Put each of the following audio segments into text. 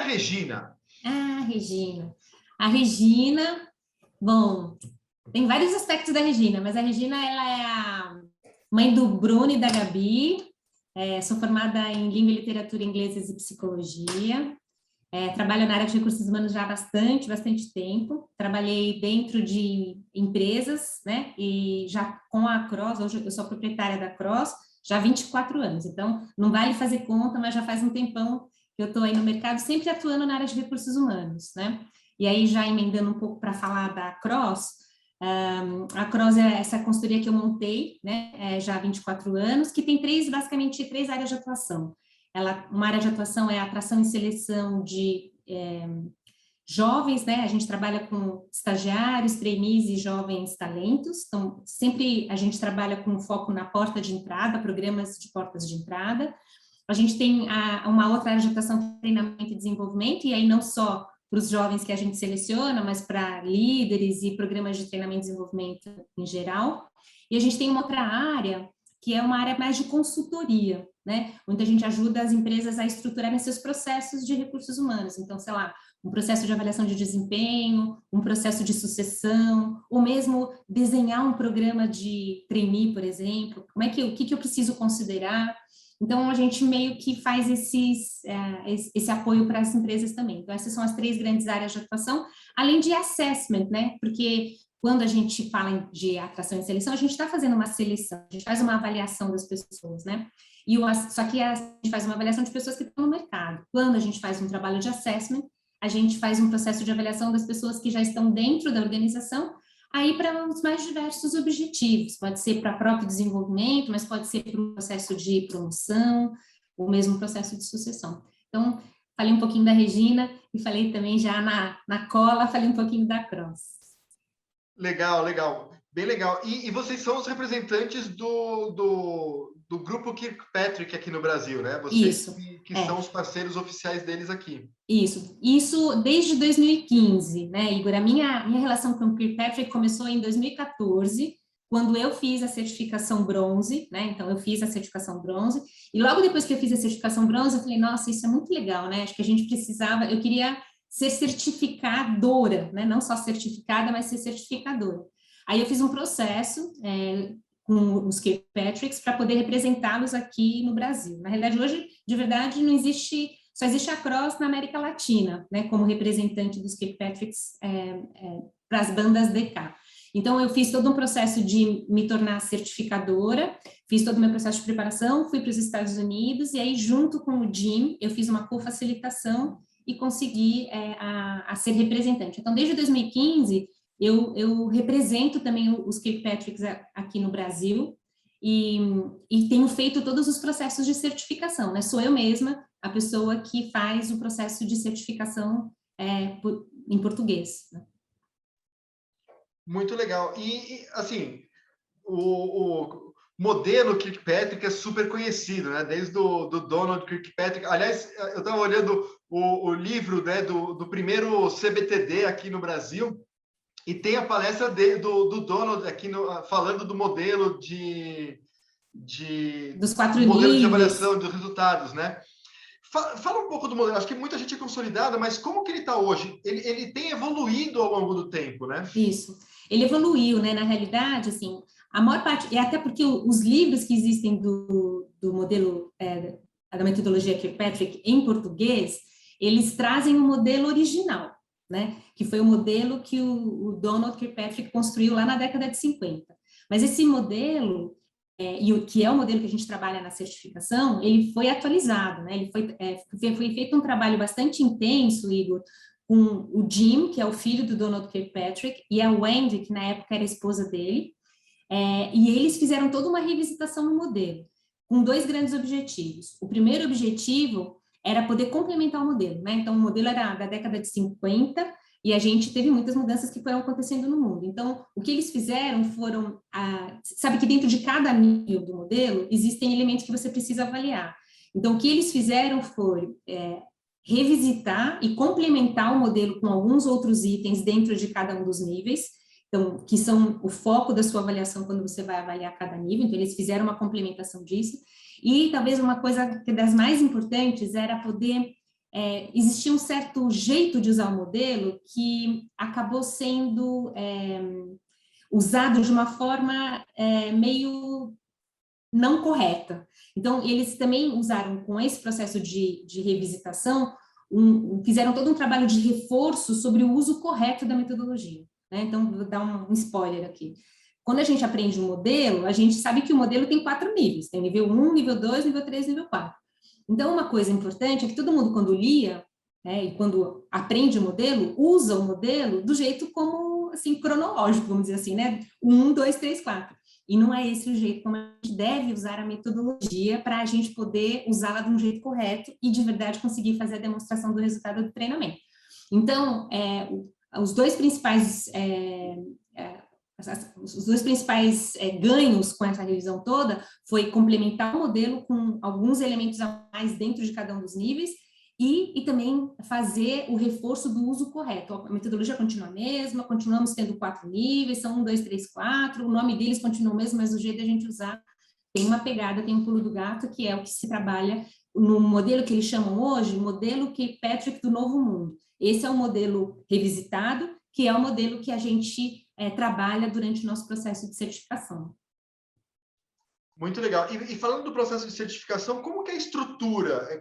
Regina? Ah, Regina. A Regina, bom, tem vários aspectos da Regina, mas a Regina, ela é a mãe do Bruno e da Gabi. Sou formada em Língua e Literatura Inglesas e Psicologia. Trabalho na área de recursos humanos já há bastante tempo. Trabalhei dentro de empresas, né? E já com a Cross, hoje eu sou proprietária da Cross, já há 24 anos. Então, não vale fazer conta, mas já faz um tempão que eu estou aí no mercado, sempre atuando na área de recursos humanos, né? E aí, já emendando um pouco para falar da Cross, a Cross é essa consultoria que eu montei, né? Já há 24 anos, que tem basicamente três áreas de atuação. Uma área de atuação é a atração e seleção de jovens, né? A gente trabalha com estagiários, trainees e jovens talentos. Então, sempre a gente trabalha com foco na porta de entrada, programas de portas de entrada. A gente tem uma outra área de atuação que é treinamento e desenvolvimento, e aí não só para os jovens que a gente seleciona, mas para líderes e programas de treinamento e desenvolvimento em geral. E a gente tem uma outra área que é uma área mais de consultoria, né? Onde a gente ajuda as empresas a estruturarem seus processos de recursos humanos. Então, sei lá, um processo de avaliação de desempenho, um processo de sucessão, ou mesmo desenhar um programa de trainee, por exemplo. O que eu preciso considerar? Então, a gente meio que faz esse apoio para as empresas também. Então, essas são as três grandes áreas de atuação, além de assessment, né? Porque quando a gente fala de atração e seleção, a gente está fazendo uma seleção, a gente faz uma avaliação das pessoas, né? Só que a gente faz uma avaliação de pessoas que estão no mercado. Quando a gente faz um trabalho de assessment, a gente faz um processo de avaliação das pessoas que já estão dentro da organização, aí para os mais diversos objetivos. Pode ser para próprio desenvolvimento, mas pode ser para um processo de promoção, ou mesmo processo de sucessão. Então, falei um pouquinho da Regina e falei também já na cola, falei um pouquinho da Cross. Legal, legal. Bem legal. E vocês são os representantes do grupo Kirkpatrick aqui no Brasil, né? Vocês Isso, que são os parceiros oficiais deles aqui. Isso desde 2015, né, Igor? A minha relação com o Kirkpatrick começou em 2014, quando eu fiz a certificação bronze, né? Então, eu fiz a certificação bronze, e logo depois que eu fiz a certificação bronze, eu falei, nossa, isso é muito legal, né? Acho que a gente eu queria ser certificadora, né? Não só certificada, mas ser certificadora. Aí eu fiz um processo com os Kirkpatricks para poder representá-los aqui no Brasil. Na realidade, hoje, de verdade, só existe a Cross na América Latina, né? Como representante dos Kirkpatricks para as bandas DK. Então, eu fiz todo um processo de me tornar certificadora, fiz todo o meu processo de preparação, fui para os Estados Unidos, e aí, junto com o Jim, eu fiz uma co-facilitação e consegui a ser representante. Então, desde 2015, eu represento também os Kirkpatricks aqui no Brasil e tenho feito todos os processos de certificação, né? Sou eu mesma a pessoa que faz o processo de certificação em português, né? Muito legal. Assim, o modelo Kirkpatrick é super conhecido, né? Desde do Donald Kirkpatrick. Aliás, eu estava olhando o livro, né, do primeiro CBTD aqui no Brasil, e tem a palestra do Donald aqui falando do modelo dos 4 modelo níveis de avaliação dos resultados, né? Fala um pouco do modelo. Acho que muita gente é consolidada, mas como que ele está hoje? Ele tem evoluído ao longo do tempo, né? Isso. Ele evoluiu, né? Na realidade, assim, a maior parte, e até porque os livros que existem do modelo, da metodologia Kirkpatrick em português, eles trazem o modelo original, né? Que foi o modelo que o Donald Kirkpatrick construiu lá na década de 50. Mas esse modelo, que é o modelo que a gente trabalha na certificação, ele foi atualizado, né? Ele foi feito um trabalho bastante intenso, Igor, com o Jim, que é o filho do Donald Kirkpatrick, e a Wendy, que na época era a esposa dele, e eles fizeram toda uma revisitação no modelo, com 2 grandes objetivos. O primeiro objetivo era poder complementar o modelo, né? Então, o modelo era da década de 50, e a gente teve muitas mudanças que foram acontecendo no mundo. Então, o que eles fizeram foram... sabe que dentro de cada nível do modelo, existem elementos que você precisa avaliar. Então, o que eles fizeram foi revisitar e complementar o modelo com alguns outros itens dentro de cada um dos níveis, então, que são o foco da sua avaliação quando você vai avaliar cada nível. Então, eles fizeram uma complementação disso. E talvez uma coisa das mais importantes era poder existia um certo jeito de usar o modelo que acabou sendo usado de uma forma meio não correta. Então, eles também usaram, com esse processo de revisitação, fizeram todo um trabalho de reforço sobre o uso correto da metodologia, né? Então, vou dar um spoiler aqui. Quando a gente aprende um modelo, a gente sabe que o modelo tem 4 níveis, tem nível 1, nível 2, nível 3, nível 4. Então, uma coisa importante é que todo mundo, quando lia, e quando aprende o modelo, usa o modelo do jeito como, assim, cronológico, vamos dizer assim, né? 1, 2, 3, 4. E não é esse o jeito como a gente deve usar a metodologia para a gente poder usá-la de um jeito correto e, de verdade, conseguir fazer a demonstração do resultado do treinamento. Então, os dois principais ganhos com essa revisão toda foi complementar o modelo com alguns elementos a mais dentro de cada um dos níveis e também fazer o reforço do uso correto. A metodologia continua a mesma, continuamos tendo 4 níveis, são 1, 2, 3, 4, o nome deles continua o mesmo, mas o jeito de a gente usar tem uma pegada, tem um pulo do gato, que é o que se trabalha no modelo que eles chamam hoje, o modelo Kirkpatrick do Novo Mundo. Esse é o modelo revisitado, que é o modelo que a gente trabalha durante o nosso processo de certificação. Muito legal. E falando do processo de certificação, como que é a estrutura?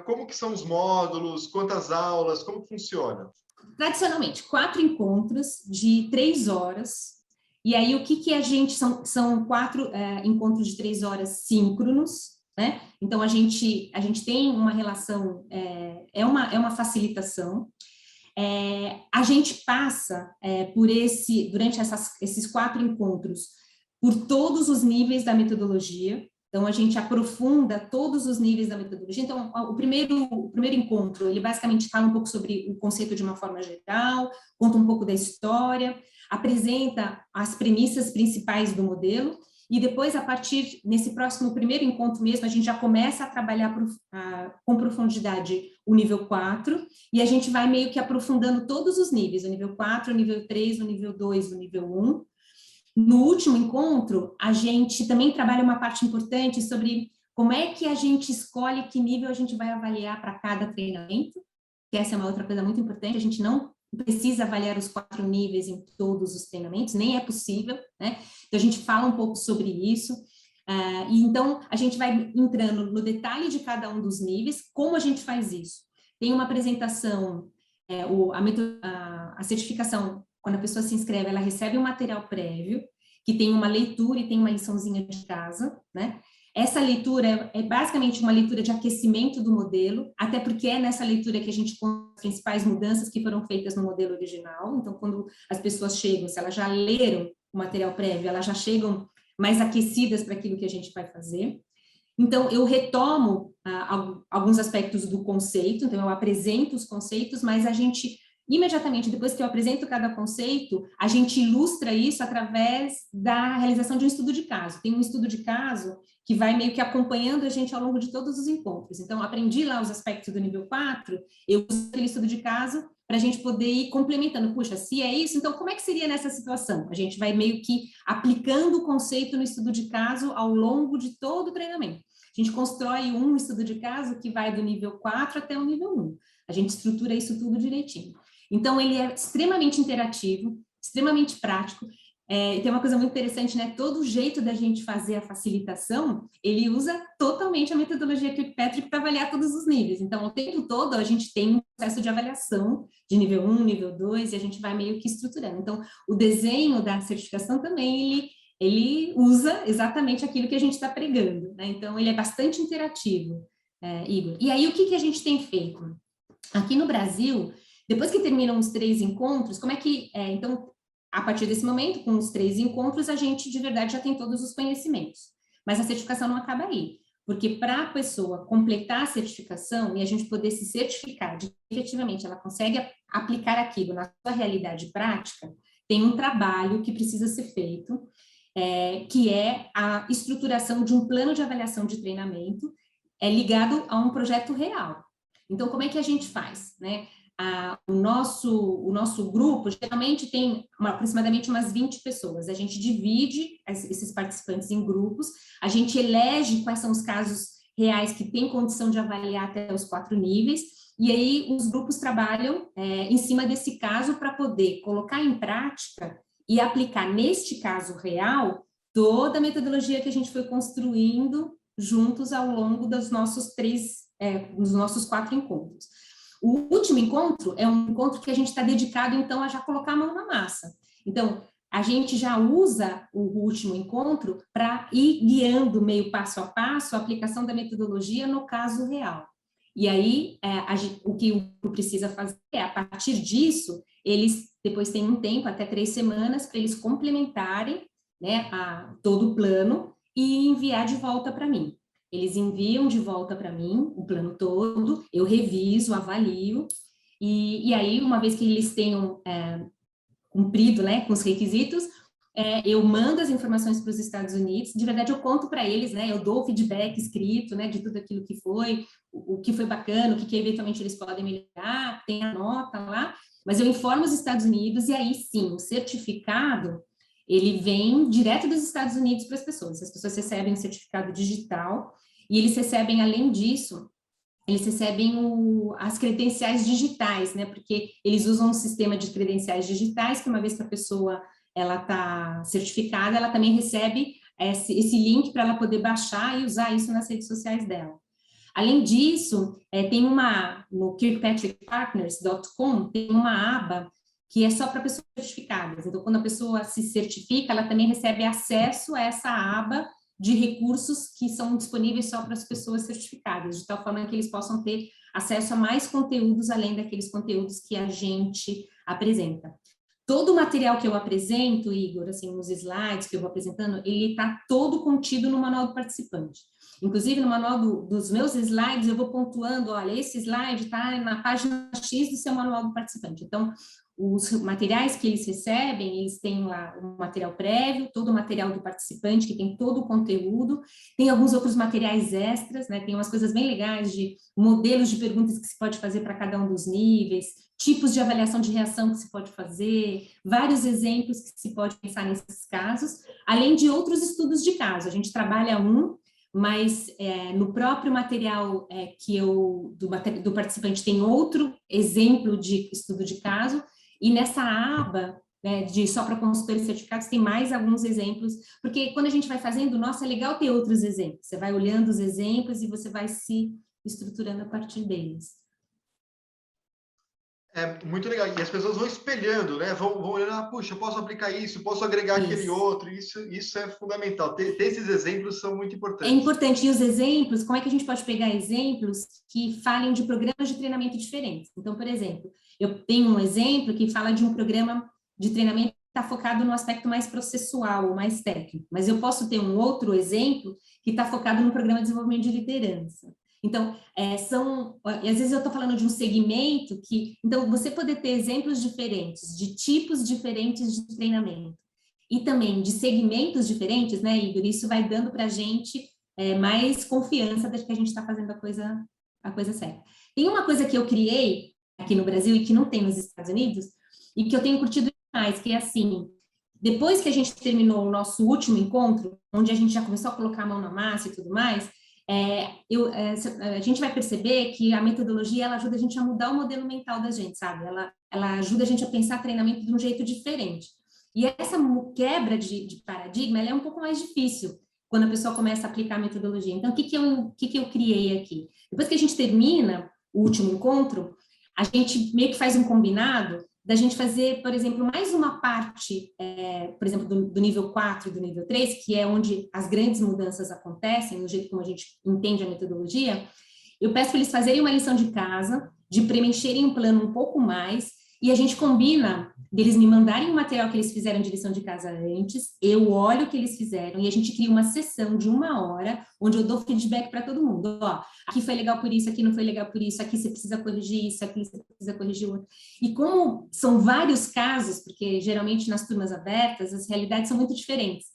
Como que são os módulos? Quantas aulas? Como que funciona? Tradicionalmente, 4 encontros de 3 horas. E aí, o que a gente... São 4 encontros de 3 horas síncronos, né? Então, a gente tem uma relação... É uma facilitação. A gente passa durante esses 4 encontros por todos os níveis da metodologia. Então, a gente aprofunda todos os níveis da metodologia. Então, o primeiro encontro, ele basicamente fala um pouco sobre o conceito de uma forma geral, conta um pouco da história, apresenta as premissas principais do modelo, e depois, nesse próximo primeiro encontro mesmo, a gente já começa a trabalhar com profundidade o nível 4, e a gente vai meio que aprofundando todos os níveis, o nível 4, o nível 3, o nível 2, o nível 1. No último encontro, a gente também trabalha uma parte importante sobre como é que a gente escolhe que nível a gente vai avaliar para cada treinamento, que essa é uma outra coisa muito importante, a gente não precisa avaliar os 4 níveis em todos os treinamentos, nem é possível, né? Então, a gente fala um pouco sobre isso, e então a gente vai entrando no detalhe de cada um dos níveis. Como a gente faz isso? Tem uma apresentação, a certificação, quando a pessoa se inscreve, ela recebe um material prévio, que tem uma leitura e tem uma liçãozinha de casa, né? Essa leitura é basicamente uma leitura de aquecimento do modelo, até porque é nessa leitura que a gente conta as principais mudanças que foram feitas no modelo original. Então, quando as pessoas chegam, se elas já leram o material prévio, elas já chegam mais aquecidas para aquilo que a gente vai fazer. Então, eu retomo alguns aspectos do conceito, então eu apresento os conceitos, mas a gente... Imediatamente, depois que eu apresento cada conceito, a gente ilustra isso através da realização de um estudo de caso. Tem um estudo de caso que vai meio que acompanhando a gente ao longo de todos os encontros. Então, aprendi lá os aspectos do nível 4, eu uso aquele estudo de caso para a gente poder ir complementando. Puxa, se é isso, então como é que seria nessa situação? A gente vai meio que aplicando o conceito no estudo de caso ao longo de todo o treinamento. A gente constrói um estudo de caso que vai do nível 4 até o nível 1. A gente estrutura isso tudo direitinho. Então, ele é extremamente interativo, extremamente prático. Tem uma coisa muito interessante, né? Todo o jeito da gente fazer a facilitação, ele usa totalmente a metodologia Kirkpatrick para avaliar todos os níveis. Então, o tempo todo, a gente tem um processo de avaliação de nível 1, nível 2, e a gente vai meio que estruturando. Então, o desenho da certificação também, ele usa exatamente aquilo que a gente está pregando, né? Então, ele é bastante interativo, Igor. E aí, o que a gente tem feito? Aqui no Brasil... Depois que terminam os 3 encontros, como é que... Então, a partir desse momento, com os 3 encontros, a gente, de verdade, já tem todos os conhecimentos. Mas a certificação não acaba aí. Porque para a pessoa completar a certificação e a gente poder se certificar de que, efetivamente, ela consegue aplicar aquilo na sua realidade prática, tem um trabalho que precisa ser feito, que é a estruturação de um plano de avaliação de treinamento ligado a um projeto real. Então, como é que a gente faz, né? O nosso grupo geralmente tem aproximadamente umas 20 pessoas. A gente divide esses participantes em grupos, a gente elege quais são os casos reais que têm condição de avaliar até os 4 níveis, e aí os grupos trabalham em cima desse caso para poder colocar em prática e aplicar neste caso real toda a metodologia que a gente foi construindo juntos ao longo dos nossos dos nossos 4 encontros. O último encontro é um encontro que a gente está dedicado, então, a já colocar a mão na massa. Então, a gente já usa o último encontro para ir guiando meio passo a passo a aplicação da metodologia no caso real. E aí, o que o grupo precisa fazer é, a partir disso, eles depois têm um tempo, até 3 semanas, para eles complementarem, né, todo o plano e enviar de volta para mim. Eles enviam de volta para mim o plano todo, eu reviso, avalio, e aí, uma vez que eles tenham cumprido, né, com os requisitos, eu mando as informações para os Estados Unidos, de verdade eu conto para eles, né, eu dou o feedback escrito, né, de tudo aquilo que foi, o que foi bacana, o que eventualmente eles podem melhorar, tem a nota lá, mas eu informo os Estados Unidos, e aí sim, o certificado, ele vem direto dos Estados Unidos para as pessoas recebem um certificado digital, e eles recebem, além disso, eles recebem as credenciais digitais, né? Porque eles usam um sistema de credenciais digitais, que uma vez que a pessoa ela está certificada, ela também recebe esse link para ela poder baixar e usar isso nas redes sociais dela. Além disso, tem no kirkpatrickpartners.com, tem uma aba que é só para pessoas certificadas. Então, quando a pessoa se certifica, ela também recebe acesso a essa aba de recursos que são disponíveis só para as pessoas certificadas, de tal forma que eles possam ter acesso a mais conteúdos, além daqueles conteúdos que a gente apresenta. Todo o material que eu apresento, Igor, assim, nos slides que eu vou apresentando, ele está todo contido no manual do participante. Inclusive, no manual dos meus slides, eu vou pontuando, olha, esse slide está na página X do seu manual do participante. Então, os materiais que eles recebem, eles têm lá o material prévio, todo o material do participante, que tem todo o conteúdo, tem alguns outros materiais extras, né? Tem umas coisas bem legais de modelos de perguntas que se pode fazer para cada um dos níveis, tipos de avaliação de reação que se pode fazer, vários exemplos que se pode pensar nesses casos, além de outros estudos de caso. A gente trabalha mas no próprio material do participante tem outro exemplo de estudo de caso, e nessa aba, né, só para consultores certificados, tem mais alguns exemplos, porque quando a gente vai fazendo, nossa, é legal ter outros exemplos, você vai olhando os exemplos e você vai se estruturando a partir deles. É muito legal, e as pessoas vão espelhando, né? Vão olhando, puxa, eu posso aplicar isso, posso agregar aquele outro, isso é fundamental. Ter esses exemplos são muito importantes. É importante, e os exemplos, como é que a gente pode pegar exemplos que falem de programas de treinamento diferentes? Então, por exemplo, eu tenho um exemplo que fala de um programa de treinamento que está focado no aspecto mais processual, ou mais técnico, mas eu posso ter um outro exemplo que está focado no programa de desenvolvimento de liderança. Então, às vezes eu estou falando de um segmento então, você poder ter exemplos diferentes, de tipos diferentes de treinamento, e também de segmentos diferentes, né, Igor? Isso vai dando para a gente mais confiança de que a gente está fazendo a coisa certa. Tem uma coisa que eu criei aqui no Brasil e que não tem nos Estados Unidos, e que eu tenho curtido demais, que é assim, depois que a gente terminou o nosso último encontro, onde a gente já começou a colocar a mão na massa e tudo mais, a gente vai perceber que a metodologia ela ajuda a gente a mudar o modelo mental da gente, sabe? Ela ajuda a gente a pensar treinamento de um jeito diferente. E essa quebra de paradigma ela é um pouco mais difícil quando a pessoa começa a aplicar a metodologia. Então, o que eu criei aqui? Depois que a gente termina o último encontro, a gente meio que faz um combinado da gente fazer, por exemplo, mais uma parte, por exemplo, do nível 4 e do nível 3, que é onde as grandes mudanças acontecem, no jeito como a gente entende a metodologia. Eu peço para eles fazerem uma lição de casa, de preencherem um plano um pouco mais, e a gente combina deles me mandarem o material que eles fizeram de lição de casa antes, eu olho o que eles fizeram e a gente cria uma sessão de 1 hora, onde eu dou feedback para todo mundo. Ó, aqui foi legal por isso, aqui não foi legal por isso, aqui você precisa corrigir isso, aqui você precisa corrigir outro. E como são vários casos, porque geralmente nas turmas abertas as realidades são muito diferentes,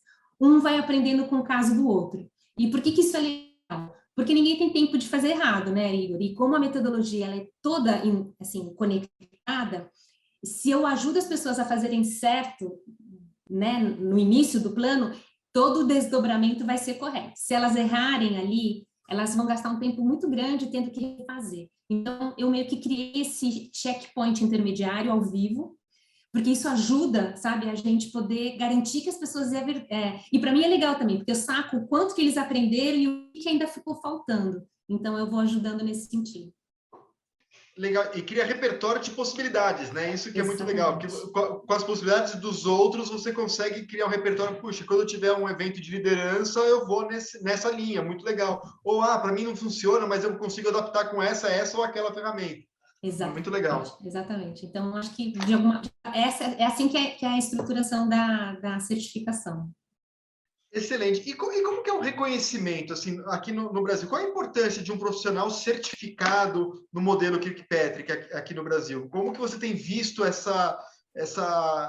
um vai aprendendo com o caso do outro. E por que isso é legal? Porque ninguém tem tempo de fazer errado, né, Igor? E como a metodologia ela é toda assim, conectada, se eu ajudo as pessoas a fazerem certo, né, no início do plano, todo o desdobramento vai ser correto. Se elas errarem ali, elas vão gastar um tempo muito grande tendo que refazer. Então, eu meio que criei esse checkpoint intermediário ao vivo, porque isso ajuda, sabe, a gente poder garantir que as pessoas... e para mim é legal também, porque eu saco o quanto que eles aprenderam e o que ainda ficou faltando. Então, eu vou ajudando nesse sentido. Legal, e cria repertório de possibilidades, né? Isso que é muito legal, porque Exatamente. com as possibilidades dos outros, você consegue criar um repertório. Puxa, quando eu tiver um evento de liderança, eu vou nessa linha, muito legal. Ou, para mim não funciona, mas eu consigo adaptar com essa ou aquela ferramenta. Muito legal. Exatamente. Então, acho que é assim que é a estruturação da certificação. Excelente. E como que é o reconhecimento, assim, aqui no Brasil? Qual a importância de um profissional certificado no modelo Kirkpatrick aqui no Brasil? Como que você tem visto essa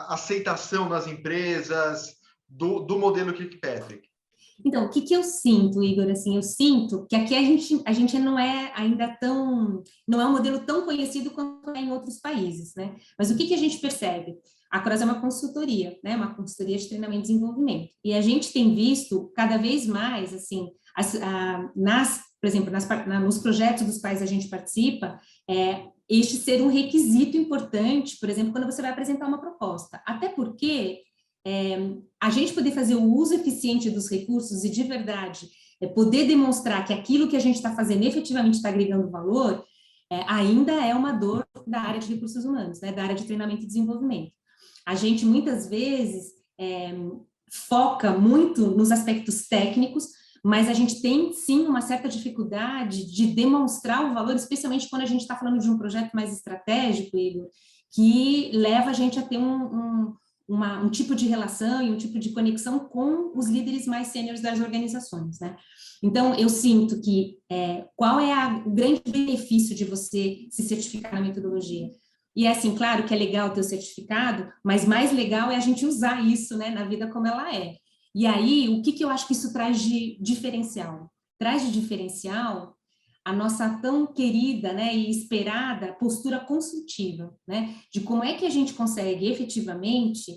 aceitação nas empresas do modelo Kirkpatrick? Então, o que eu sinto, Igor? Assim, eu sinto que aqui a gente não é ainda não é um modelo tão conhecido quanto é em outros países, né? Mas o que a gente percebe? A Cross é uma consultoria, né? Uma consultoria de treinamento e desenvolvimento. E a gente tem visto cada vez mais, assim, por exemplo, nos projetos dos quais a gente participa, este ser um requisito importante, por exemplo, quando você vai apresentar uma proposta. Até porque a gente poder fazer o uso eficiente dos recursos e, de verdade, poder demonstrar que aquilo que a gente está fazendo efetivamente está agregando valor, ainda é uma dor da área de recursos humanos, né, da área de treinamento e desenvolvimento. A gente, muitas vezes, foca muito nos aspectos técnicos, mas a gente tem, sim, uma certa dificuldade de demonstrar o valor, especialmente quando a gente está falando de um projeto mais estratégico, Igor, que leva a gente a ter um tipo de relação e um tipo de conexão com os líderes mais sêniores das organizações, né? Então, eu sinto que qual é o grande benefício de você se certificar na metodologia? E é assim, claro que é legal ter o certificado, mas mais legal é a gente usar isso, né, na vida como ela é. E aí, o que eu acho que isso traz de diferencial? Traz de diferencial a nossa tão querida, né, e esperada postura consultiva, né, de como é que a gente consegue efetivamente,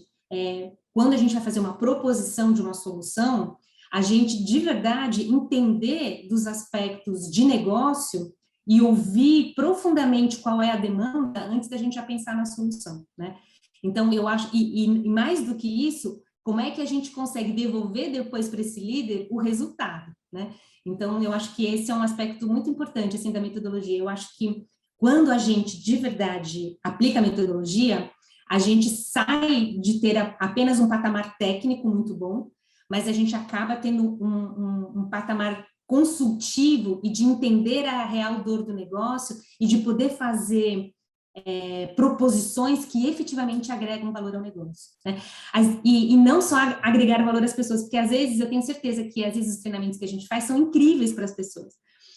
quando a gente vai fazer uma proposição de uma solução, a gente de verdade entender dos aspectos de negócio e ouvir profundamente qual é a demanda antes da gente já pensar na solução, né? Então, eu acho, e mais do que isso, como é que a gente consegue devolver depois para esse líder o resultado, né? Então, eu acho que esse é um aspecto muito importante, assim, da metodologia. Eu acho que quando a gente, de verdade, aplica a metodologia, a gente sai de ter apenas um patamar técnico muito bom, mas a gente acaba tendo um patamar consultivo e de entender a real dor do negócio e de poder fazer proposições que efetivamente agregam valor ao negócio, né? E não só agregar valor às pessoas, porque às vezes eu tenho certeza que às vezes os treinamentos que a gente faz são incríveis para as pessoas,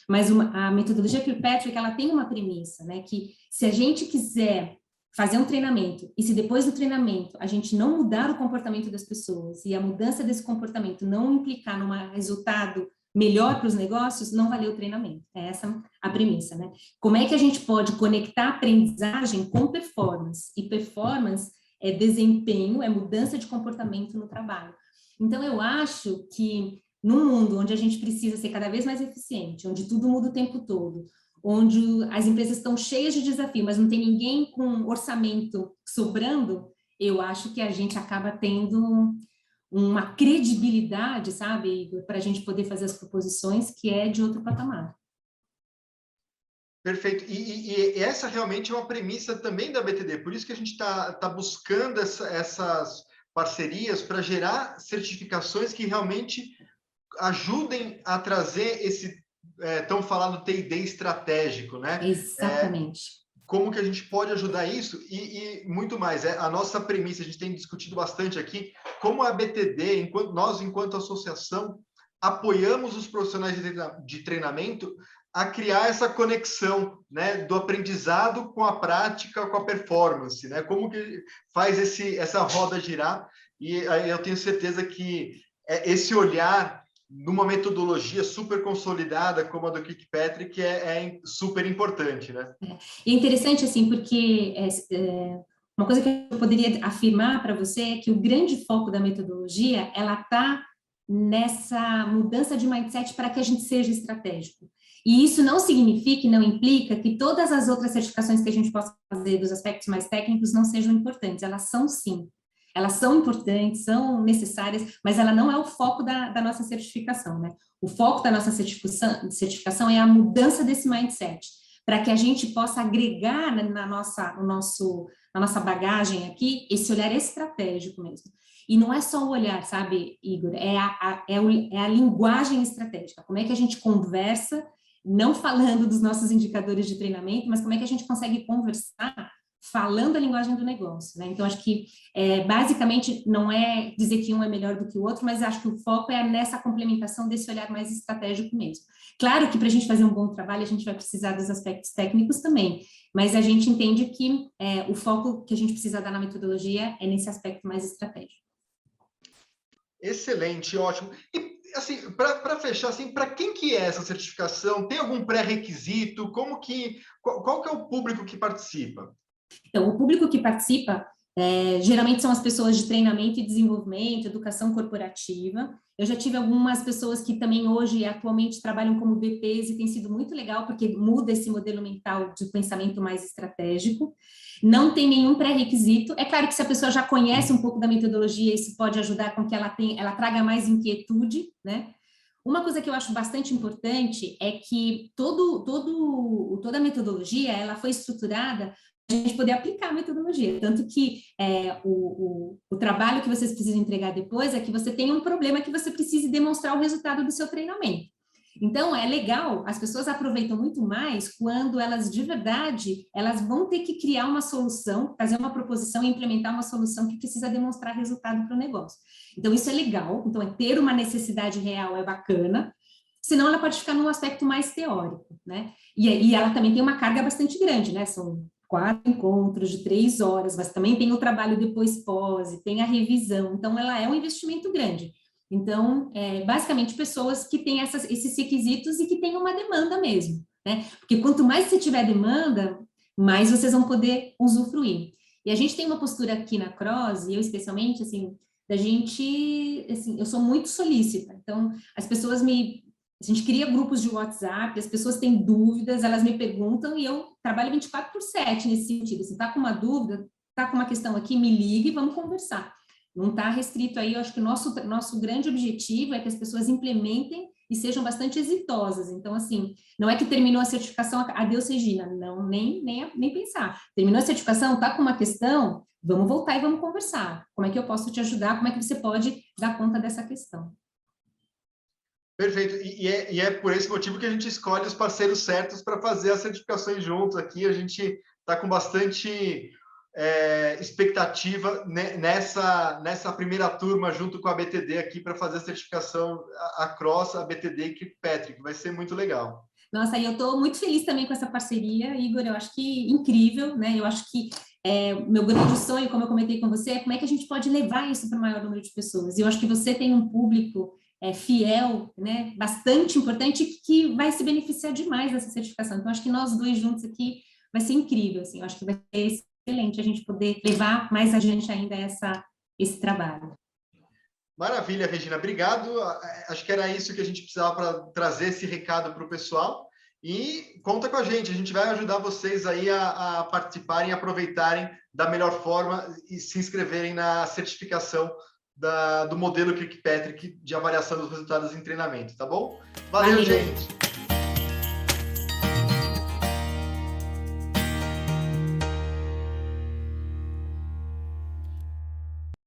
mas a metodologia Kirkpatrick, ela tem uma premissa, né, que se a gente quiser fazer um treinamento e se depois do treinamento a gente não mudar o comportamento das pessoas e a mudança desse comportamento não implicar num resultado melhor para os negócios, não valeu o treinamento. É essa a premissa, né? Como é que a gente pode conectar aprendizagem com performance? E performance é desempenho, é mudança de comportamento no trabalho. Então, eu acho que num mundo onde a gente precisa ser cada vez mais eficiente, onde tudo muda o tempo todo, onde as empresas estão cheias de desafio, mas não tem ninguém com orçamento sobrando, eu acho que a gente acaba tendo uma credibilidade, sabe, Igor, para a gente poder fazer as proposições que é de outro patamar. Perfeito. E essa realmente é uma premissa também da BTD, por isso que a gente tá buscando essas parcerias para gerar certificações que realmente ajudem a trazer esse tão falado T&D estratégico, né? Exatamente. Como que a gente pode ajudar isso e muito mais. A nossa premissa, a gente tem discutido bastante aqui, como a BTD, nós, enquanto associação, apoiamos os profissionais de treinamento a criar essa conexão, né, do aprendizado com a prática, com a performance, né? Como que faz essa roda girar? E eu tenho certeza que esse olhar numa metodologia super consolidada como a do Kirkpatrick é super importante, né? É interessante, assim, porque uma coisa que eu poderia afirmar para você é que o grande foco da metodologia, ela está nessa mudança de mindset para que a gente seja estratégico. E isso não significa e não implica que todas as outras certificações que a gente possa fazer dos aspectos mais técnicos não sejam importantes. Elas são, sim. Elas são importantes, são necessárias, mas ela não é o foco da nossa certificação, né? O foco da nossa certificação é a mudança desse mindset, para que a gente possa agregar na nossa bagagem aqui esse olhar estratégico mesmo. E não é só o olhar, sabe, Igor? É a linguagem estratégica. Como é que a gente conversa, não falando dos nossos indicadores de treinamento, mas como é que a gente consegue conversar falando a linguagem do negócio, né? Então, acho que, basicamente, não é dizer que um é melhor do que o outro, mas acho que o foco é nessa complementação desse olhar mais estratégico mesmo. Claro que para a gente fazer um bom trabalho, a gente vai precisar dos aspectos técnicos também, mas a gente entende que o foco que a gente precisa dar na metodologia é nesse aspecto mais estratégico. Excelente, ótimo. E, assim, para fechar, assim, para quem que é essa certificação? Tem algum pré-requisito? Qual que é o público que participa? Então, o público que participa, geralmente são as pessoas de treinamento e desenvolvimento, educação corporativa. Eu já tive algumas pessoas que também hoje, atualmente, trabalham como VPs e tem sido muito legal, porque muda esse modelo mental de pensamento mais estratégico. Não tem nenhum pré-requisito. É claro que se a pessoa já conhece um pouco da metodologia, isso pode ajudar com que ela traga mais inquietude, né? Uma coisa que eu acho bastante importante é que toda a metodologia, ela foi estruturada a gente poder aplicar a metodologia. Tanto que o trabalho que vocês precisam entregar depois é que você tem um problema que você precise demonstrar o resultado do seu treinamento. Então, é legal, as pessoas aproveitam muito mais quando elas, de verdade, elas vão ter que criar uma solução, fazer uma proposição e implementar uma solução que precisa demonstrar resultado para o negócio. Então, isso é legal. Então, ter uma necessidade real é bacana, senão ela pode ficar num aspecto mais teórico, né? E ela também tem uma carga bastante grande, né? São 4 encontros de 3 horas, mas também tem o trabalho depois pós, tem a revisão, então ela é um investimento grande. Então, basicamente, pessoas que têm esses requisitos e que têm uma demanda mesmo, né? Porque quanto mais você tiver demanda, mais vocês vão poder usufruir. E a gente tem uma postura aqui na Cross, e eu especialmente, assim, da gente, assim, eu sou muito solícita, então as pessoas a gente cria grupos de WhatsApp, as pessoas têm dúvidas, elas me perguntam e eu trabalho 24/7 nesse sentido. Se está com uma dúvida, está com uma questão aqui, me ligue e vamos conversar. Não está restrito aí, eu acho que o nosso grande objetivo é que as pessoas implementem e sejam bastante exitosas. Então, assim, não é que terminou a certificação, adeus, Regina. Não, nem pensar. Terminou a certificação, está com uma questão, vamos voltar e vamos conversar. Como é que eu posso te ajudar? Como é que você pode dar conta dessa questão? Perfeito. E é por esse motivo que a gente escolhe os parceiros certos para fazer as certificações juntos aqui. A gente está com bastante expectativa nessa primeira turma junto com a BTD aqui para fazer a certificação, a Cross, a BTD e Kirkpatrick. Vai ser muito legal. Nossa, e eu estou muito feliz também com essa parceria, Igor. Eu acho que incrível, né? Eu acho que meu grande sonho, como eu comentei com você, é como é que a gente pode levar isso para o maior número de pessoas. E eu acho que você tem um público fiel, né? Bastante importante, que vai se beneficiar demais dessa certificação. Então, acho que nós dois juntos aqui vai ser incrível, assim. Eu acho que vai ser excelente a gente poder levar mais adiante ainda esse trabalho. Maravilha, Regina. Obrigado. Acho que era isso que a gente precisava para trazer esse recado para o pessoal. E conta com a gente. A gente vai ajudar vocês aí a participarem, aproveitarem da melhor forma e se inscreverem na certificação do modelo Kirkpatrick de avaliação dos resultados em treinamento, tá bom? Valeu, gente!